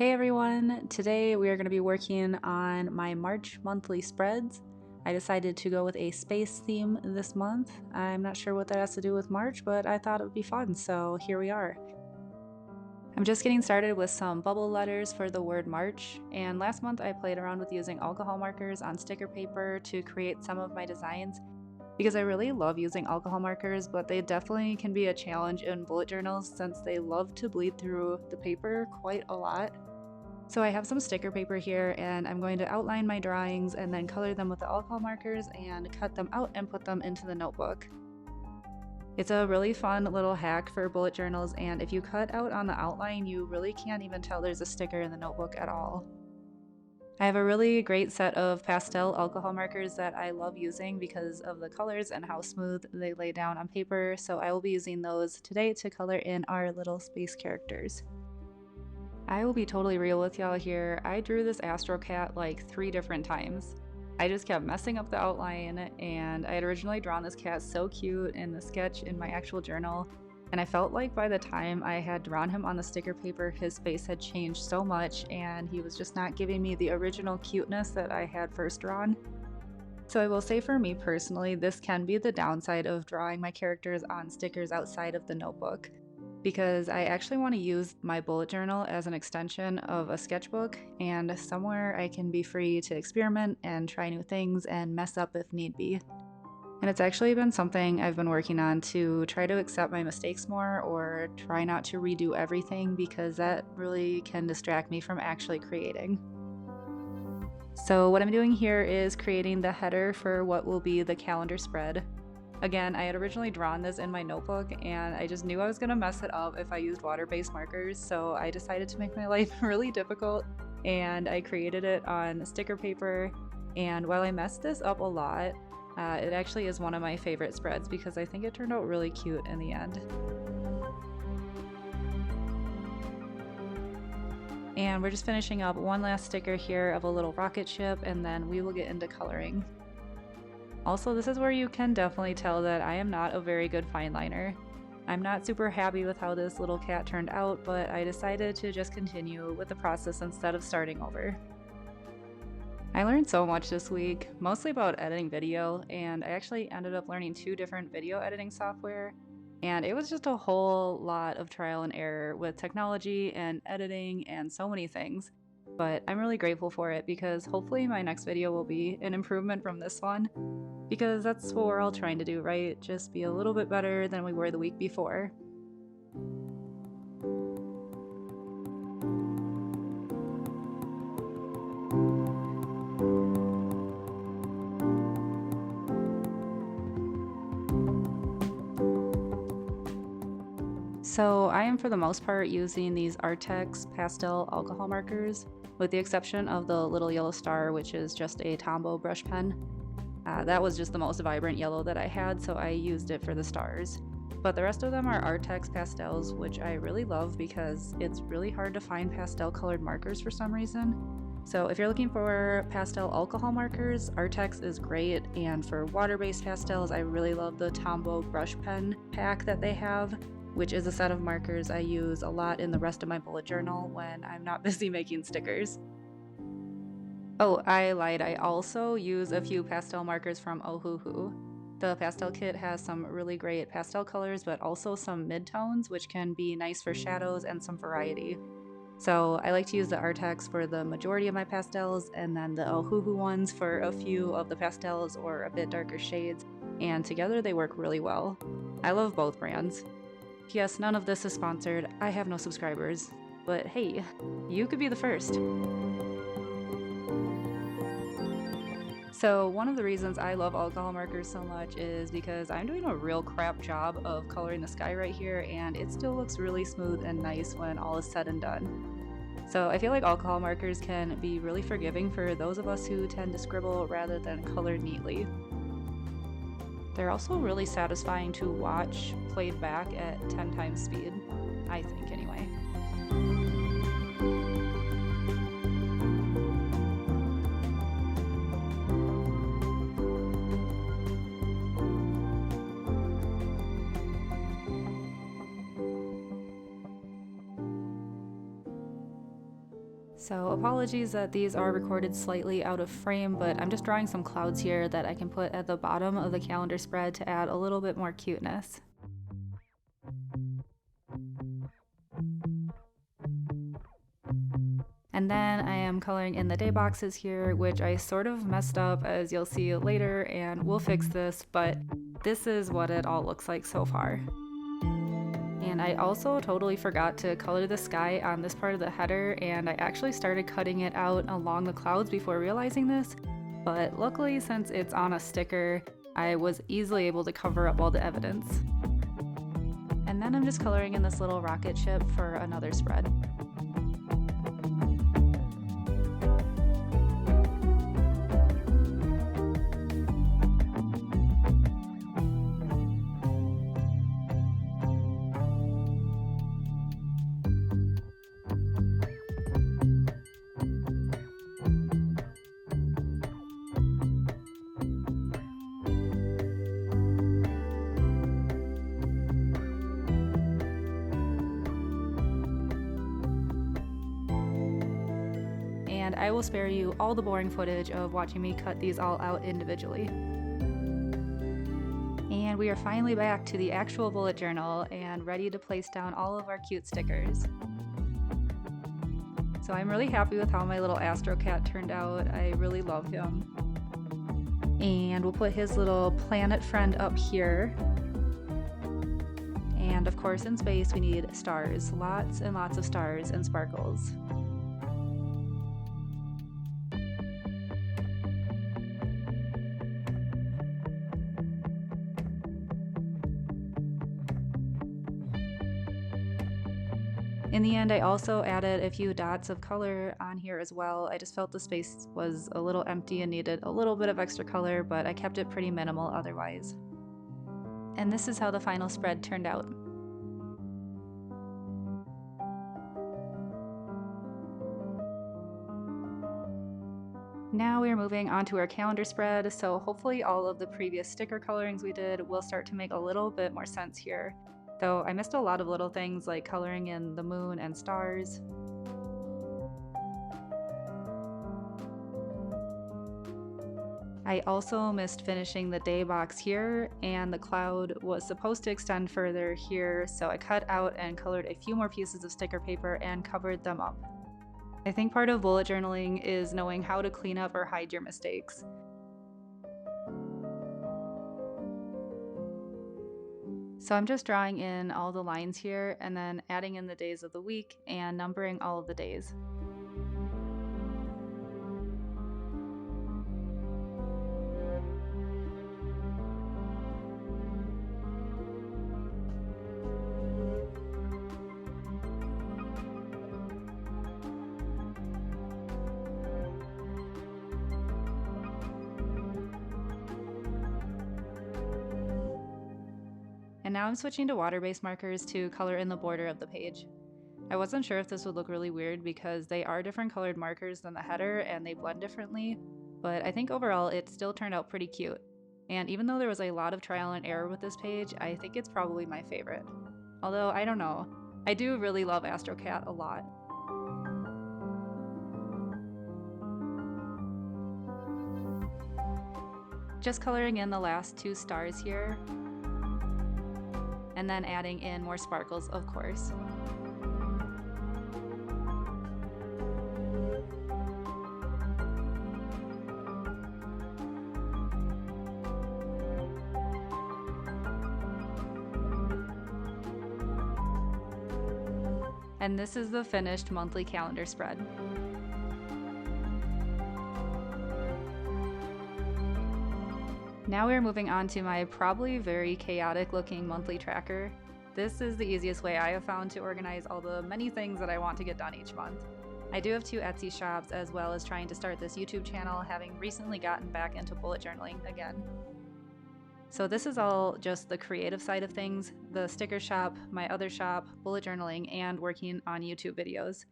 Hey everyone! Today we are going to be working on my March monthly spreads. I decided to go with a space theme this month. I'm not sure what that has to do with March, but I thought it would be fun, so here we are. I'm just getting started with some bubble letters for the word March, and last month I played around with using alcohol markers on sticker paper to create some of my designs because I really love using alcohol markers, but they definitely can be a challenge in bullet journals since they love to bleed through the paper quite a lot. So I have some sticker paper here and I'm going to outline my drawings and then color them with the alcohol markers and cut them out and put them into the notebook. It's a really fun little hack for bullet journals, and if you cut out on the outline, you really can't even tell there's a sticker in the notebook at all. I have a really great set of pastel alcohol markers that I love using because of the colors and how smooth they lay down on paper, so I will be using those today to color in our little space characters. I will be totally real with y'all here. I drew this Astro Cat like 3 different times. I just kept messing up the outline, and I had originally drawn this cat so cute in the sketch in my actual journal, and I felt like by the time I had drawn him on the sticker paper, his face had changed so much and he was just not giving me the original cuteness that I had first drawn. So I will say for me personally, this can be the downside of drawing my characters on stickers outside of the notebook, because I actually want to use my bullet journal as an extension of a sketchbook and somewhere I can be free to experiment and try new things and mess up if need be. And it's actually been something I've been working on to try to accept my mistakes more or try not to redo everything, because that really can distract me from actually creating. So what I'm doing here is creating the header for what will be the calendar spread. Again, I had originally drawn this in my notebook and I just knew I was going to mess it up if I used water-based markers, so I decided to make my life really difficult and I created it on sticker paper. And while I messed this up a lot, it actually is one of my favorite spreads because I think it turned out really cute in the end. And we're just finishing up one last sticker here of a little rocket ship, and then we will get into coloring. Also, this is where you can definitely tell that I am not a very good fine liner. I'm not super happy with how this little cat turned out, but I decided to just continue with the process instead of starting over. I learned so much this week, mostly about editing video, and I actually ended up learning 2 different video editing software, and it was just a whole lot of trial and error with technology and editing and so many things. But I'm really grateful for it because hopefully my next video will be an improvement from this one, because that's what we're all trying to do, right? Just be a little bit better than we were the week before. So I am for the most part using these Artex pastel alcohol markers, with the exception of the little yellow star, which is just a Tombow brush pen. That was just the most vibrant yellow that I had, so I used it for the stars. But the rest of them are Artex pastels, which I really love because it's really hard to find pastel colored markers for some reason. So if you're looking for pastel alcohol markers, Artex is great, and for water-based pastels, I really love the Tombow brush pen pack that they have, which is a set of markers I use a lot in the rest of my bullet journal when I'm not busy making stickers. Oh, I lied, I also use a few pastel markers from Ohuhu. The pastel kit has some really great pastel colors, but also some midtones, which can be nice for shadows and some variety. So I like to use the Artex for the majority of my pastels, and then the Ohuhu ones for a few of the pastels or a bit darker shades, and together they work really well. I love both brands. Yes, none of this is sponsored. I have no subscribers. But hey, you could be the first. So one of the reasons I love alcohol markers so much is because I'm doing a real crap job of coloring the sky right here, and it still looks really smooth and nice when all is said and done. So I feel like alcohol markers can be really forgiving for those of us who tend to scribble rather than color neatly. They're also really satisfying to watch played back at 10 times speed, I think anyway. So apologies that these are recorded slightly out of frame, but I'm just drawing some clouds here that I can put at the bottom of the calendar spread to add a little bit more cuteness. And then I am coloring in the day boxes here, which I sort of messed up, as you'll see later, and we'll fix this, but this is what it all looks like so far. And I also totally forgot to color the sky on this part of the header, and I actually started cutting it out along the clouds before realizing this, but luckily since it's on a sticker, I was easily able to cover up all the evidence. And then I'm just coloring in this little rocket ship for another spread. And I will spare you all the boring footage of watching me cut these all out individually. And we are finally back to the actual bullet journal and ready to place down all of our cute stickers. So I'm really happy with how my little Astro Cat turned out. I really love him. And we'll put his little planet friend up here. And of course in space we need stars, lots and lots of stars and sparkles. In the end, I also added a few dots of color on here as well. I just felt the space was a little empty and needed a little bit of extra color, but I kept it pretty minimal otherwise. And this is how the final spread turned out. Now we are moving on to our calendar spread, so hopefully all of the previous sticker colorings we did will start to make a little bit more sense here. Though I missed a lot of little things like coloring in the moon and stars. I also missed finishing the day box here, and the cloud was supposed to extend further here, so I cut out and colored a few more pieces of sticker paper and covered them up. I think part of bullet journaling is knowing how to clean up or hide your mistakes. So I'm just drawing in all the lines here and then adding in the days of the week and numbering all of the days. And now I'm switching to water-based markers to color in the border of the page. I wasn't sure if this would look really weird because they are different colored markers than the header and they blend differently, but I think overall it still turned out pretty cute. And even though there was a lot of trial and error with this page, I think it's probably my favorite. Although, I don't know, I do really love Astro Cat a lot. Just coloring in the last two stars here, and then adding in more sparkles, of course. And this is the finished monthly calendar spread. Now we're moving on to my probably very chaotic looking monthly tracker. This is the easiest way I have found to organize all the many things that I want to get done each month. I do have 2 Etsy shops as well as trying to start this YouTube channel, having recently gotten back into bullet journaling again. So this is all just the creative side of things, the sticker shop, my other shop, bullet journaling, and working on YouTube videos.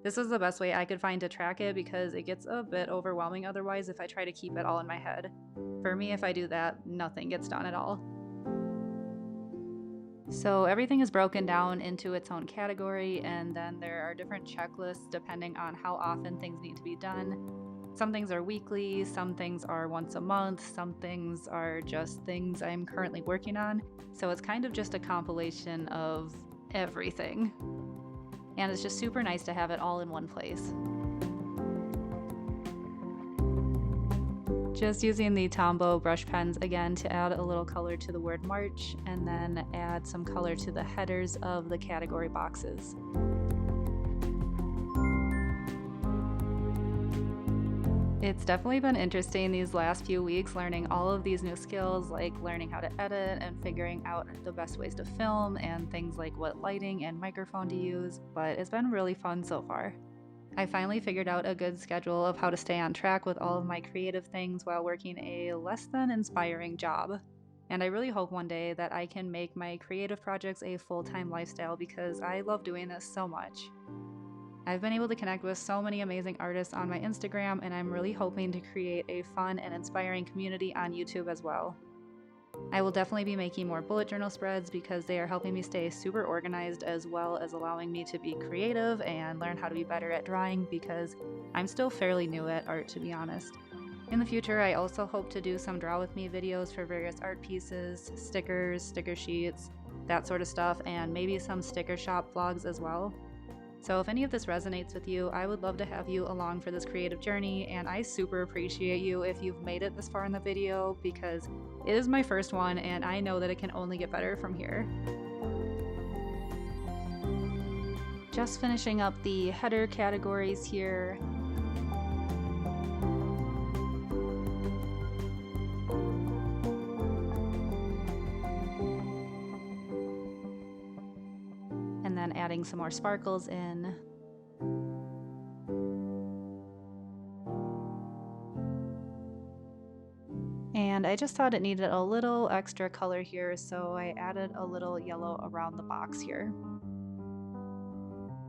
This was the best way I could find to track it because it gets a bit overwhelming otherwise if I try to keep it all in my head. For me, if I do that, nothing gets done at all. So everything is broken down into its own category, and then there are different checklists depending on how often things need to be done. Some things are weekly, some things are once a month, some things are just things I'm currently working on. So it's kind of just a compilation of everything. And it's just super nice to have it all in one place. Just using the Tombow brush pens again to add a little color to the word March, and then add some color to the headers of the category boxes. It's definitely been interesting these last few weeks learning all of these new skills, like learning how to edit and figuring out the best ways to film and things like what lighting and microphone to use, but it's been really fun so far. I finally figured out a good schedule of how to stay on track with all of my creative things while working a less than inspiring job. And I really hope one day that I can make my creative projects a full-time lifestyle because I love doing this so much. I've been able to connect with so many amazing artists on my Instagram, and I'm really hoping to create a fun and inspiring community on YouTube as well. I will definitely be making more bullet journal spreads because they are helping me stay super organized, as well as allowing me to be creative and learn how to be better at drawing because I'm still fairly new at art, to be honest. In the future, I also hope to do some draw with me videos for various art pieces, stickers, sticker sheets, that sort of stuff, and maybe some sticker shop vlogs as well. So if any of this resonates with you, I would love to have you along for this creative journey, and I super appreciate you if you've made it this far in the video because it is my first one and I know that it can only get better from here. Just finishing up the header categories here. And then adding some more sparkles in. And I just thought it needed a little extra color here, so I added a little yellow around the box here.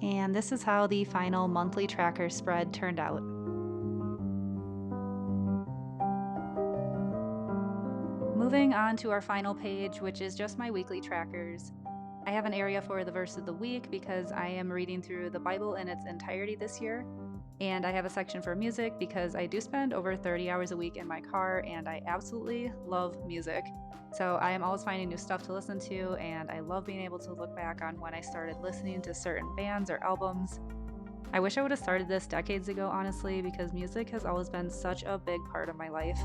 And this is how the final monthly tracker spread turned out. Moving on to our final page, which is just my weekly trackers. I have an area for the verse of the week because I am reading through the Bible in its entirety this year. And I have a section for music because I do spend over 30 hours a week in my car and I absolutely love music. So I am always finding new stuff to listen to, and I love being able to look back on when I started listening to certain bands or albums. I wish I would have started this decades ago, honestly, because music has always been such a big part of my life.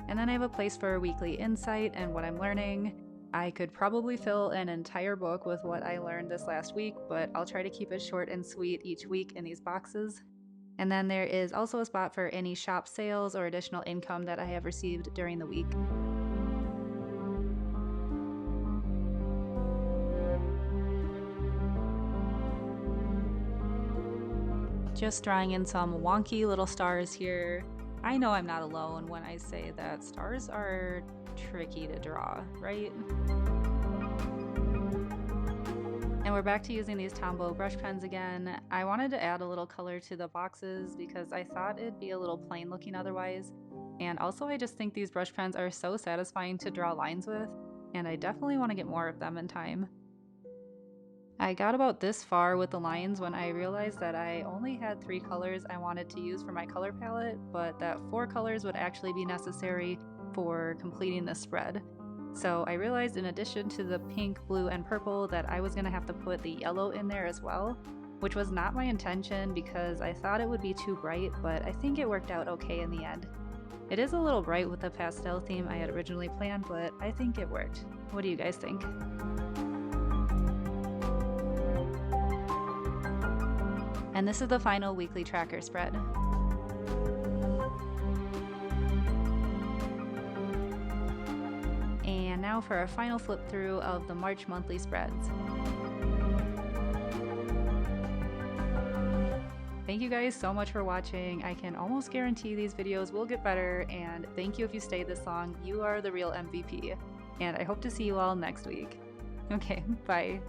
And then I have a place for weekly insight and what I'm learning. I could probably fill an entire book with what I learned this last week, but I'll try to keep it short and sweet each week in these boxes. And then there is also a spot for any shop sales or additional income that I have received during the week. Just drawing in some wonky little stars here. I know I'm not alone when I say that stars are tricky to draw, right? And we're back to using these Tombow brush pens again. I wanted to add a little color to the boxes because I thought it'd be a little plain looking otherwise. And also I just think these brush pens are so satisfying to draw lines with, and I definitely want to get more of them in time. I got about this far with the lines when I realized that I only had 3 colors I wanted to use for my color palette, but that 4 colors would actually be necessary for completing the spread. So I realized in addition to the pink, blue, and purple that I was going to have to put the yellow in there as well, which was not my intention because I thought it would be too bright, but I think it worked out okay in the end. It is a little bright with the pastel theme I had originally planned, but I think it worked. What do you guys think? And this is the final weekly tracker spread. And now for our final flip through of the March monthly spreads. Thank you guys so much for watching. I can almost guarantee these videos will get better, and thank you if you stayed this long. You are the real MVP. And I hope to see you all next week. Okay, bye.